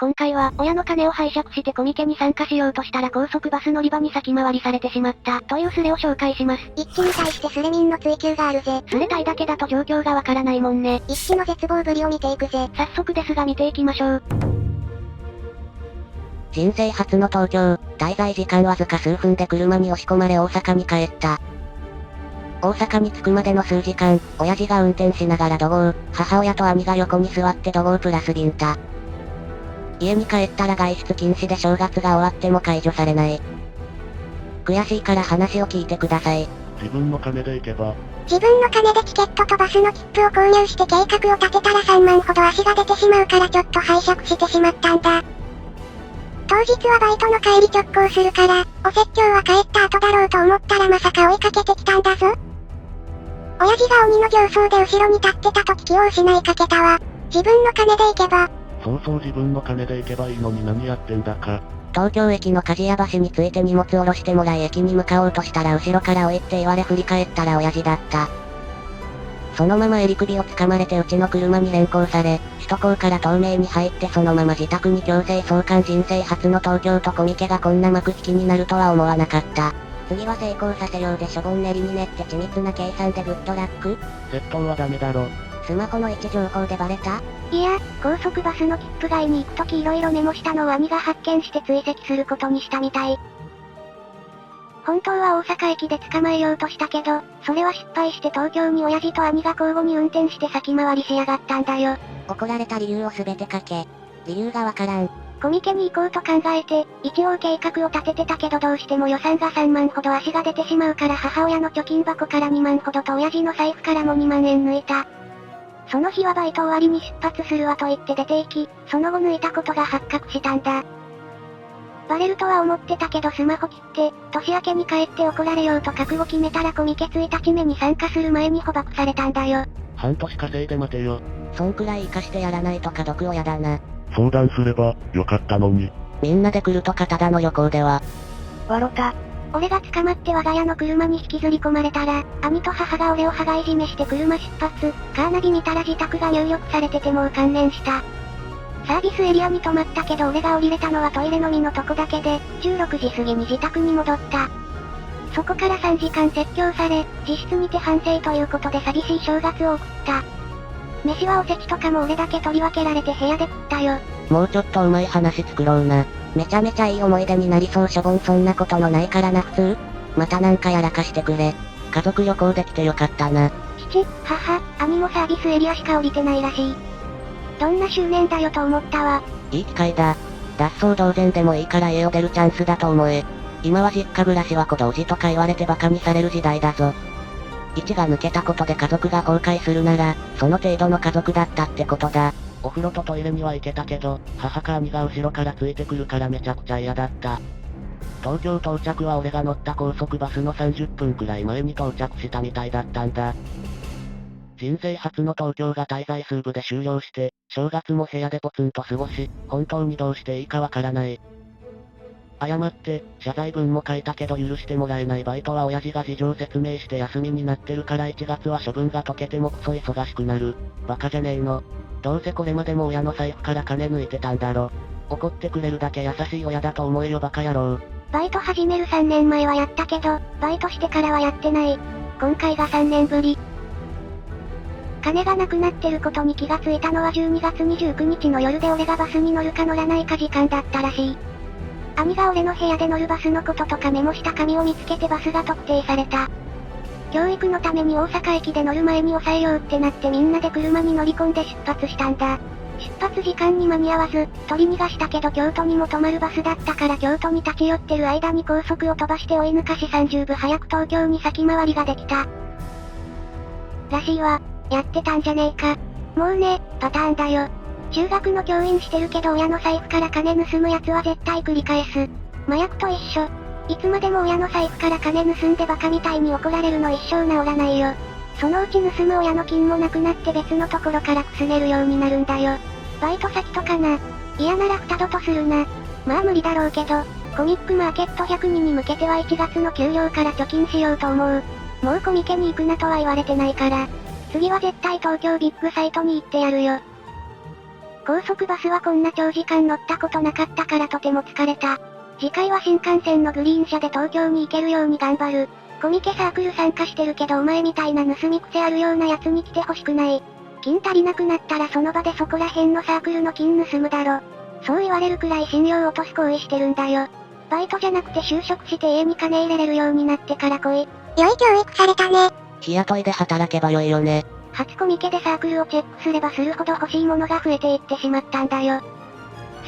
今回は、親の金を拝借してコミケに参加しようとしたら高速バス乗り場に先回りされてしまった、というスレを紹介します。一致に対してスレ民の追求があるぜ。スレたいだけだと状況がわからないもんね。一致の絶望ぶりを見ていくぜ。早速ですが見ていきましょう。人生初の東京、滞在時間わずか数分で車に押し込まれ大阪に帰った。大阪に着くまでの数時間、親父が運転しながら怒号、母親と兄が横に座って怒号プラスビンタ。家に帰ったら外出禁止で正月が終わっても解除されない。悔しいから話を聞いてください。自分の金で行けば。自分の金でチケットとバスの切符を購入して計画を立てたら3万ほど足が出てしまうからちょっと拝借してしまったんだ。当日はバイトの帰り直行するから、お説教は帰った後だろうと思ったらまさか追いかけてきたんだぞ。親父が鬼の形相で後ろに立ってた時気を失いかけたわ。自分の金で行けば。そう自分の金で行けばいいのに何やってんだか。東京駅の鍛冶屋橋に着いて荷物下ろしてもらい駅に向かおうとしたら後ろから追いって言われ振り返ったら親父だった。そのまま襟首を掴まれてうちの車に連行され、首都高から東名に入ってそのまま自宅に強制送還。人生初の東京とコミケがこんな幕引きになるとは思わなかった。次は成功させようでしょぼん練りに練って緻密な計算でグッドラック。窃盗はダメだろ。スマホの位置情報でバレた？いや、高速バスの切符買いに行くとき色々メモしたのを兄が発見して追跡することにしたみたい。本当は大阪駅で捕まえようとしたけど、それは失敗して東京に親父と兄が交互に運転して先回りしやがったんだよ。怒られた理由を全て書け。理由がわからん。コミケに行こうと考えて、一応計画を立ててたけどどうしても予算が3万ほど足が出てしまうから母親の貯金箱から2万ほどと親父の財布からも2万円抜いた。その日はバイト終わりに出発するわと言って出て行き、その後抜いたことが発覚したんだ。バレるとは思ってたけどスマホ切って、年明けに帰って怒られようと覚悟決めたらコミケ1日目に参加する前に捕獲されたんだよ。半年稼いで待てよ。そんくらい活かしてやらないと家族をやだな。相談すれば、よかったのに。みんなで来るとかただの旅行では。わろた。俺が捕まって我が家の車に引きずり込まれたら、兄と母が俺を羽交い締めして車出発、カーナビ見たら自宅が入力されててもう関連した。サービスエリアに泊まったけど俺が降りれたのはトイレのみのとこだけで、16時過ぎに自宅に戻った。そこから3時間説教され、自室にて反省ということで寂しい正月を送った。飯はおせちとかも俺だけ取り分けられて部屋で食ったよ。もうちょっとうまい話作ろうな。めちゃめちゃいい思い出になりそうしょぼんそんなことのないからな普通。またなんかやらかしてくれ。家族旅行できてよかったな。父、母、兄もサービスエリアしか降りてないらしい。どんな執念だよと思ったわ。いい機会だ。脱走同然でもいいから家を出るチャンスだと思え。今は実家暮らしは小同時とか言われてバカにされる時代だぞ。位置が抜けたことで家族が崩壊するなら、その程度の家族だったってことだ。お風呂とトイレには行けたけど、母か兄が後ろからついてくるからめちゃくちゃ嫌だった。東京到着は俺が乗った高速バスの30分くらい前に到着したみたいだったんだ。人生初の東京が滞在数部で終了して、正月も部屋でポツンと過ごし、本当にどうしていいかわからない。謝って、謝罪文も書いたけど許してもらえないバイトは親父が事情説明して休みになってるから1月は処分が解けてもクソ忙しくなる。バカじゃねえの。どうせこれまでも親の財布から金抜いてたんだろ。怒ってくれるだけ優しい親だと思えよバカ野郎。バイト始める3年前はやったけど、バイトしてからはやってない。今回が3年ぶり。金がなくなってることに気がついたのは12月29日の夜で俺がバスに乗るか乗らないか時間だったらしい。兄が俺の部屋で乗るバスのこととかメモした紙を見つけてバスが特定された。教育のために大阪駅で乗る前に抑えようってなってみんなで車に乗り込んで出発したんだ。出発時間に間に合わず、取り逃がしたけど京都にも止まるバスだったから京都に立ち寄ってる間に高速を飛ばして追い抜かし30分早く東京に先回りができた。らしいわ。やってたんじゃねえか。もうね、パターンだよ。中学の教員してるけど親の財布から金盗むやつは絶対繰り返す。麻薬と一緒。いつまでも親の財布から金盗んでバカみたいに怒られるの一生治らないよ。そのうち盗む親の金もなくなって別のところからくすねるようになるんだよ。バイト先とかな。嫌なら二度とするな。まあ無理だろうけど、コミックマーケット100人に向けては1月の給料から貯金しようと思う。もうコミケに行くなとは言われてないから。次は絶対東京ビッグサイトに行ってやるよ。高速バスはこんな長時間乗ったことなかったからとても疲れた。次回は新幹線のグリーン車で東京に行けるように頑張る。コミケサークル参加してるけどお前みたいな盗み癖あるような奴に来てほしくない。金足りなくなったらその場でそこら辺のサークルの金盗むだろ。そう言われるくらい信用を落とす行為してるんだよ。バイトじゃなくて就職して家に金入れれるようになってから来い。良い教育されたね。日雇いで働けばよいよね。初コミケでサークルをチェックすればするほど欲しいものが増えていってしまったんだよ。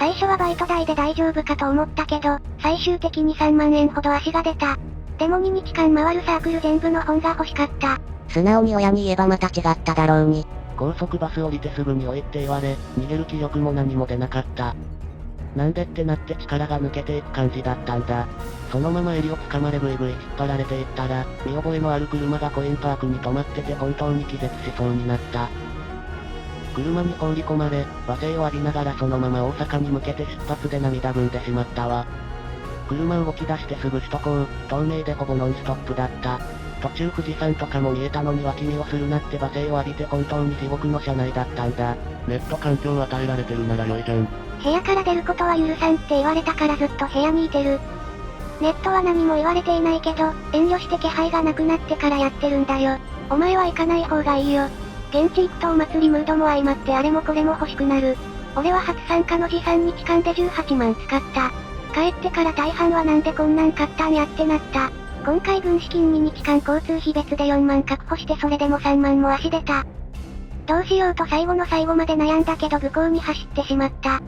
最初はバイト代で大丈夫かと思ったけど、最終的に3万円ほど足が出た。でも2日間回るサークル全部の本が欲しかった。素直に親に言えばまた違っただろうに。高速バス降りてすぐにおいって言われ、逃げる気力も何も出なかった。なんでってなって力が抜けていく感じだったんだ。そのまま襟を掴まれブイブイ引っ張られていったら、見覚えのある車がコインパークに止まってて本当に気絶しそうになった。車に放り込まれ、罵声を浴びながらそのまま大阪に向けて出発で涙ぐんでしまったわ。車動き出してすぐ首都高、透明でほぼノンストップだった。途中富士山とかも見えたのに脇見をするなって罵声を浴びて本当に地獄の車内だったんだ。ネット環境を与えられてるなら良いじゃん。部屋から出ることは許さんって言われたからずっと部屋にいてる。ネットは何も言われていないけど、遠慮して気配がなくなってからやってるんだよ。お前は行かない方がいいよ。現地行くとお祭りムードも相まってあれもこれも欲しくなる。俺は初参加の持参日間で18万使った。帰ってから大半はなんでこんなん買ったんやってなった。今回軍資金に日間交通費別で4万確保してそれでも3万も足出た。どうしようと最後の最後まで悩んだけど愚行に走ってしまった。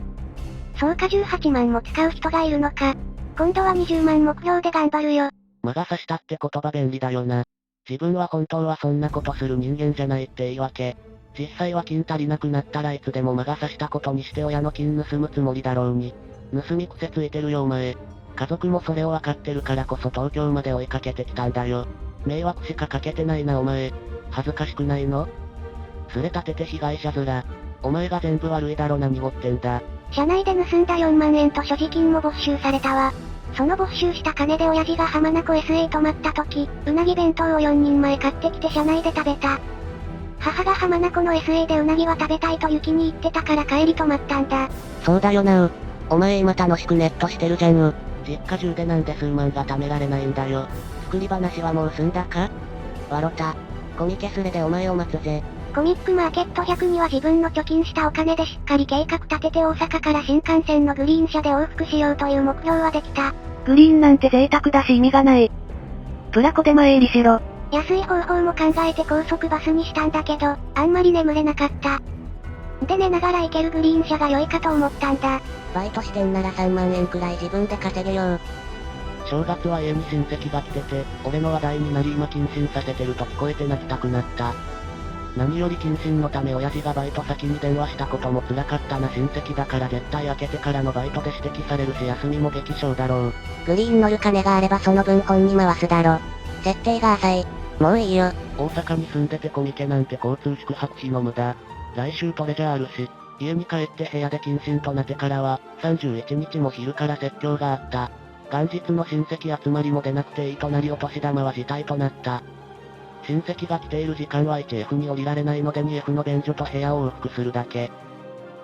そうか18万も使う人がいるのか。今度は20万目標で頑張るよ。魔が差したって言葉便利だよな。自分は本当はそんなことする人間じゃないって言い訳。実際は金足りなくなったらいつでも魔が差したことにして親の金盗むつもりだろうに。盗み癖ついてるよお前。家族もそれを分かってるからこそ東京まで追いかけてきたんだよ。迷惑しかかけてないなお前。恥ずかしくないの？すれ立てて被害者面。お前が全部悪いだろ何持ってんだ。車内で盗んだ4万円と所持金も没収されたわ。その没収した金で親父が浜名湖 SA 泊まった時、うなぎ弁当を4人前買ってきて車内で食べた。母が浜名湖の SA でうなぎは食べたいと雪に行ってたから帰り泊まったんだ。そうだよなお前今楽しくネットしてるじゃん実家中でなんで数万が貯められないんだよ。作り話はもう済んだか？わろた。コミケスレでお前を待つぜ。コミックマーケット100には自分の貯金したお金でしっかり計画立てて大阪から新幹線のグリーン車で往復しようという目標はできた。グリーンなんて贅沢だし意味がない。プラコで前入りしろ。安い方法も考えて高速バスにしたんだけど、あんまり眠れなかった。で寝ながら行けるグリーン車が良いかと思ったんだ。バイトしてんなら3万円くらい自分で稼げよう。正月は家に親戚が来てて、俺の話題になり今謹慎させてると聞こえて泣きたくなった。何より謹慎のため親父がバイト先に電話したことも辛かったな。親戚だから絶対開けてからのバイトで指摘されるし休みも激小だろう。グリーン乗る金があればその分本に回すだろ。設定が浅い。もういいよ。大阪に住んでてコミケなんて交通宿泊費の無駄。来週トレジャーあるし、家に帰って部屋で謹慎となってからは、31日も昼から説教があった。元日の親戚集まりも出なくていいとなりお年玉は辞退となった。親戚が来ている時間は 1F に降りられないので 2F の便所と部屋を往復するだけ。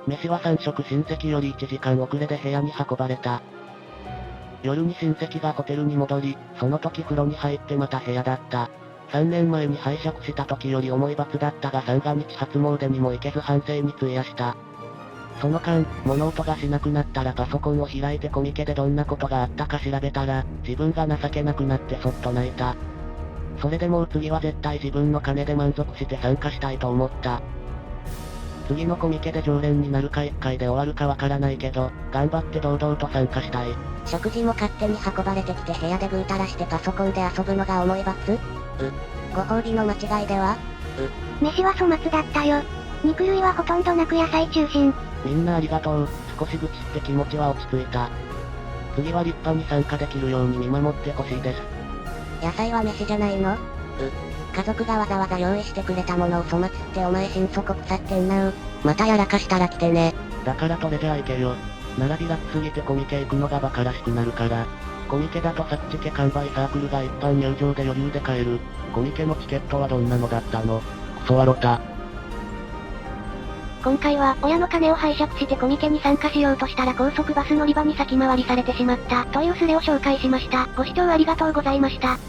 飯は3食親戚より1時間遅れで部屋に運ばれた。夜に親戚がホテルに戻り、その時風呂に入ってまた部屋だった。3年前に拝借した時より重い罰だったが三が日初詣にも行けず反省に費やした。その間、物音がしなくなったらパソコンを開いてコミケでどんなことがあったか調べたら、自分が情けなくなってそっと泣いた。それでもう次は絶対自分の金で満足して参加したいと思った。次のコミケで常連になるか1回で終わるかわからないけど、頑張って堂々と参加したい。食事も勝手に運ばれてきて部屋でぐうたらしてパソコンで遊ぶのが重い罰？ご褒美の間違いでは？飯は粗末だったよ。肉類はほとんどなく野菜中心。みんなありがとう。少し愚痴って気持ちは落ち着いた。次は立派に参加できるように見守ってほしいです。野菜は飯じゃないの？家族がわざわざ用意してくれたものを粗末ってお前心底腐ってんな。またやらかしたら来てね。だからトレジャー行けよ。ならリラックスすぎてコミケ行くのがバカらしくなるから。コミケだとさっちけ完売サークルが一般入場で余裕で買える。コミケのチケットはどんなのだったの？クソワロタ。今回は、親の金を拝借してコミケに参加しようとしたら高速バス乗り場に先回りされてしまった、というスレを紹介しました。ご視聴ありがとうございました。